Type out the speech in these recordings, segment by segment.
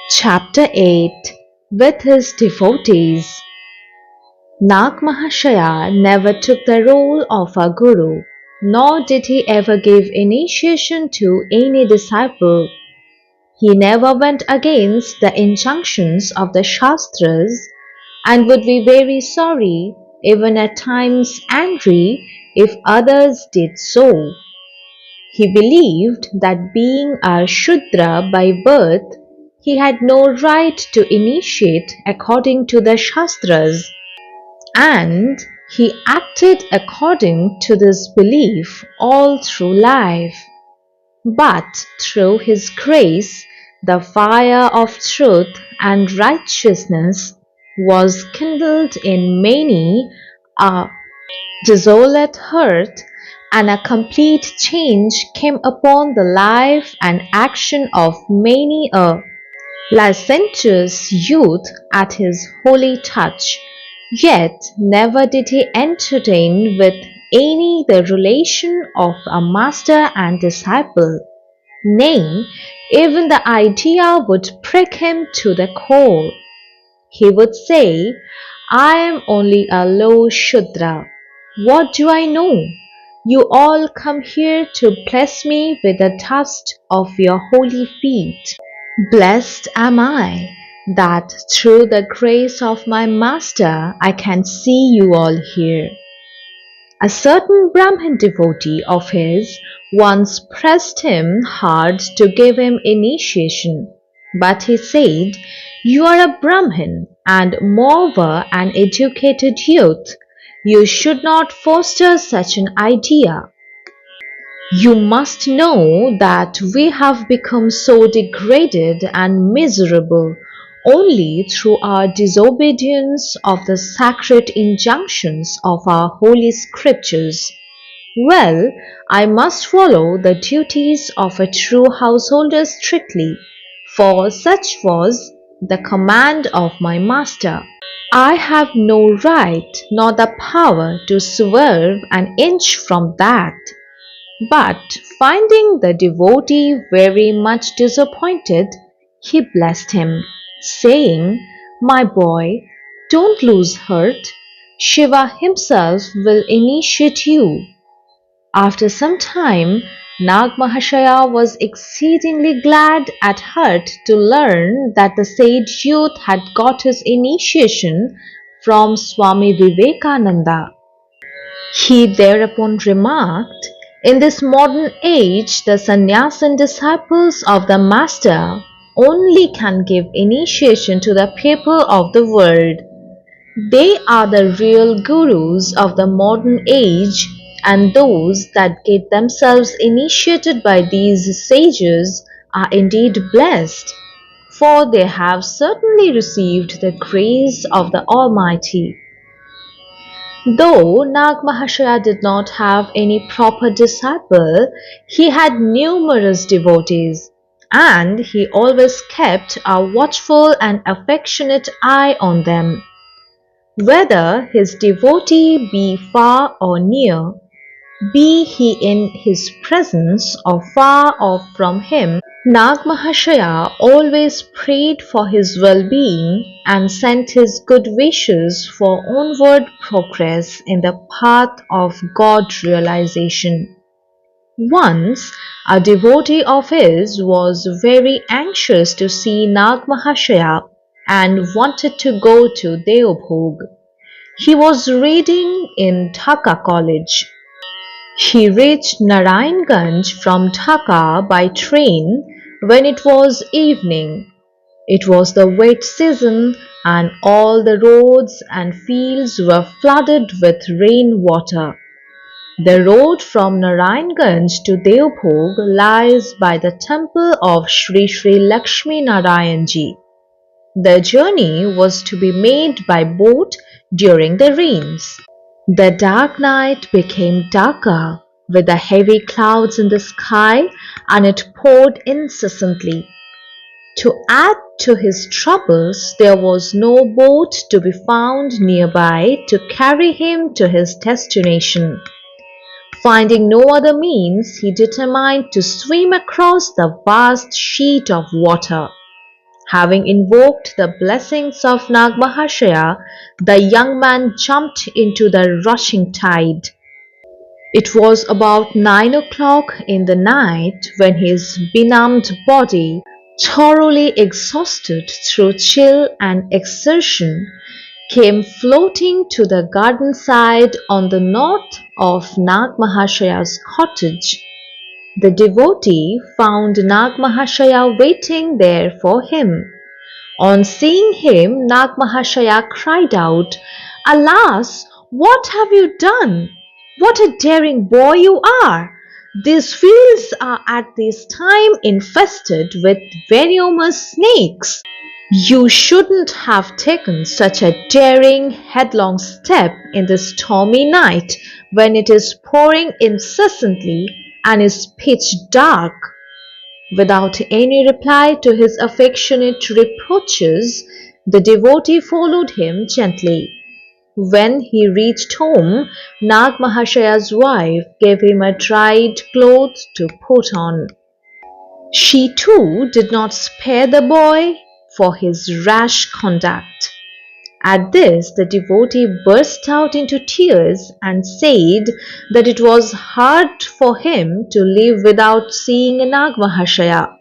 Chapter 8. With his devotees. Nagmahashaya never took the role of a guru, nor did he ever give initiation to any disciple. He never went against the injunctions of the Shastras and would be very sorry, even at times angry, if others did so. He believed that being a Shudra by birth, he had no right to initiate according to the Shastras, and he acted according to this belief all through life. But through his grace, the fire of truth and righteousness was kindled in many a desolate heart, and a complete change came upon the life and action of many a licentious youth at his holy touch. Yet never did he entertain with any the relation of a master and disciple. Nay, even the idea would prick him to the core. He would say, I am only a low Shudra. What do I know? You all come here to bless me with the dust of your holy feet. Blessed am I, that through the grace of my Master I can see you all here. A certain Brahmin devotee of his once pressed him hard to give him initiation, but he said, You are a Brahmin and moreover an educated youth. You should not foster such an idea. You must know that we have become so degraded and miserable only through our disobedience of the sacred injunctions of our holy scriptures. Well, I must follow the duties of a true householder strictly, for such was the command of my master. I have no right nor the power to swerve an inch from that. But finding the devotee very much disappointed, he blessed him, saying, My boy, don't lose heart. Shiva himself will initiate you. After some time, Nagmahashaya was exceedingly glad at heart to learn that the sage youth had got his initiation from Swami Vivekananda. He thereupon remarked, In this modern age, the sannyasin disciples of the Master only can give initiation to the people of the world. They are the real gurus of the modern age, and those that get themselves initiated by these sages are indeed blessed, for they have certainly received the grace of the Almighty. Though Nagmahashaya did not have any proper disciple, he had numerous devotees, and he always kept a watchful and affectionate eye on them. Whether his devotee be far or near, be he in his presence or far off from him, Nagmahashaya always prayed for his well-being and sent his good wishes for onward progress in the path of God realization. Once, a devotee of his was very anxious to see Nagmahashaya and wanted to go to Deobhog. He was reading in Dhaka College. He reached Narayanganj from Dhaka by train when it was evening. It was the wet season and all the roads and fields were flooded with rain water. The road from Narayanganj to Deobhog lies by the temple of Sri Lakshmi Narayanji. The journey was to be made by boat during the rains. The dark night became darker with the heavy clouds in the sky, and it poured incessantly. To add to his troubles, there was no boat to be found nearby to carry him to his destination. Finding no other means, he determined to swim across the vast sheet of water. Having invoked the blessings of Nagmahashaya, the young man jumped into the rushing tide. It was about 9 o'clock in the night when his benumbed body, thoroughly exhausted through chill and exertion, came floating to the garden side on the north of Nagmahashaya's cottage. The devotee found Nagmahashaya waiting there for him. On seeing him, Nagmahashaya cried out, "Alas, what have you done? What a daring boy you are! These fields are at this time infested with venomous snakes. You shouldn't have taken such a daring, headlong step in this stormy night when it is pouring incessantly and is pitch dark." Without any reply to his affectionate reproaches, the devotee followed him gently. When he reached home, Nagmahashaya's wife gave him a dried cloth to put on. She too did not spare the boy for his rash conduct. At this, the devotee burst out into tears and said that it was hard for him to live without seeing Nagmahashaya.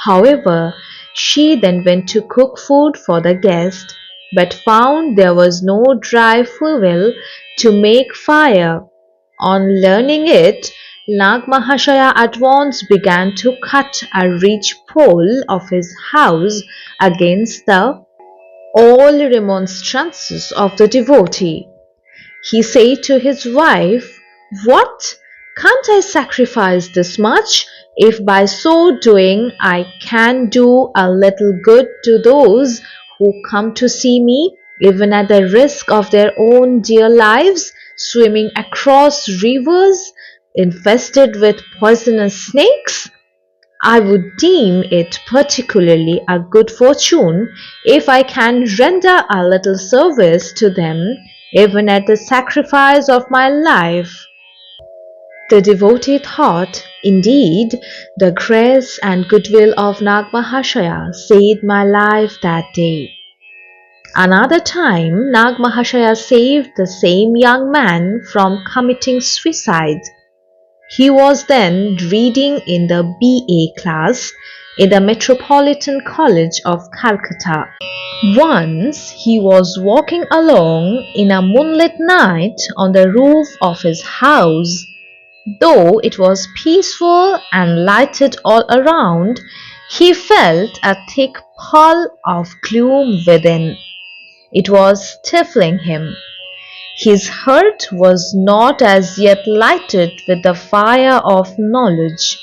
However, she then went to cook food for the guest, but found there was no dry fuel to make fire. On learning it, Nagmahashaya at once began to cut a ridge pole of his house against the all remonstrances of the devotee. He said to his wife, "What? Can't I sacrifice this much, if by so doing I can do a little good to those who come to see me, even at the risk of their own dear lives, swimming across rivers infested with poisonous snakes? I would deem it particularly a good fortune if I can render a little service to them, even at the sacrifice of my life." The devotee thought, "Indeed, the grace and goodwill of Nagmahashaya saved my life that day." Another time, Nagmahashaya saved the same young man from committing suicide. He was then reading in the BA class in the Metropolitan College of Calcutta. Once he was walking along in a moonlit night on the roof of his house. Though it was peaceful and lighted all around, he felt a thick pall of gloom within. It was stifling him. His heart was not as yet lighted with the fire of knowledge.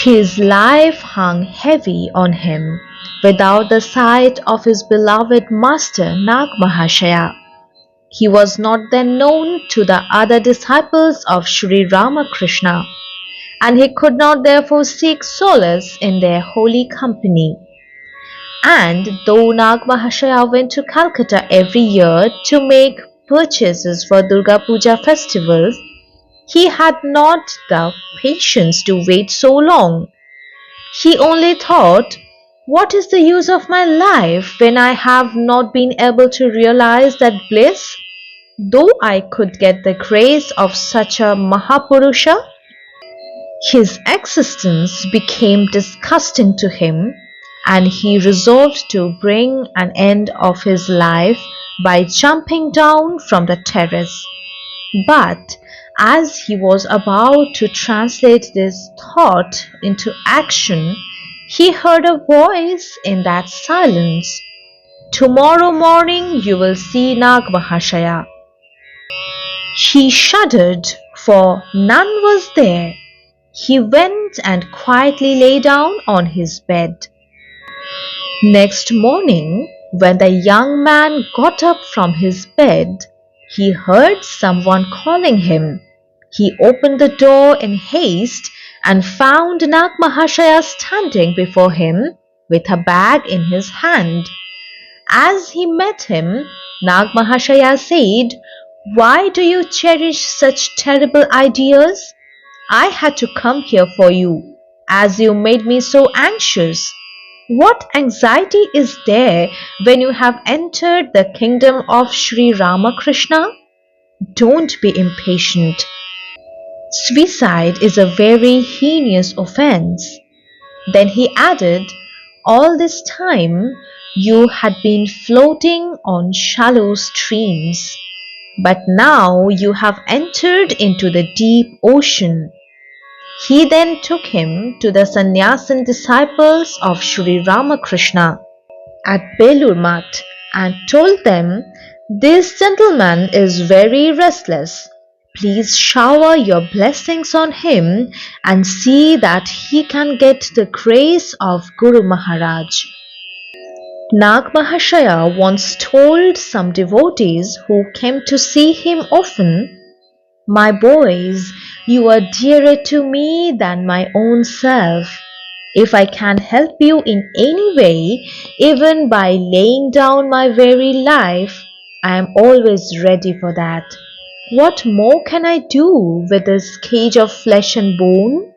His life hung heavy on him without the sight of his beloved master Nagmahashaya. He was not then known to the other disciples of Sri Ramakrishna, and he could not therefore seek solace in their holy company. And though Nagmahashaya went to Calcutta every year to make purchases for Durga Puja festivals, he had not the patience to wait so long. He only thought, "What is the use of my life when I have not been able to realize that bliss, though I could get the grace of such a Mahapurusha?" His existence became disgusting to him, and he resolved to bring an end of his life by jumping down from the terrace. But as he was about to translate this thought into action, he heard a voice in that silence, "Tomorrow morning you will see Nagmahashaya." He shuddered, for none was there. He went and quietly lay down on his bed. Next morning, when the young man got up from his bed, he heard someone calling him. He opened the door in haste and found Nagmahashaya standing before him with a bag in his hand. As he met him, Nagmahashaya said, "Why do you cherish such terrible ideas? I had to come here for you, as you made me so anxious." What anxiety is there when you have entered the kingdom of Sri Ramakrishna? Don't be impatient. Suicide is a very heinous offense. Then he added, all this time you had been floating on shallow streams, but now you have entered into the deep ocean. He then took him to the sannyasin disciples of Sri Ramakrishna at Belur Math and told them, this gentleman is very restless. Please shower your blessings on him and see that he can get the grace of Guru Maharaj. Nagmahashaya once told some devotees who came to see him often, my boys, you are dearer to me than my own self. If I can help you in any way, even by laying down my very life, I am always ready for that. What more can I do with this cage of flesh and bone?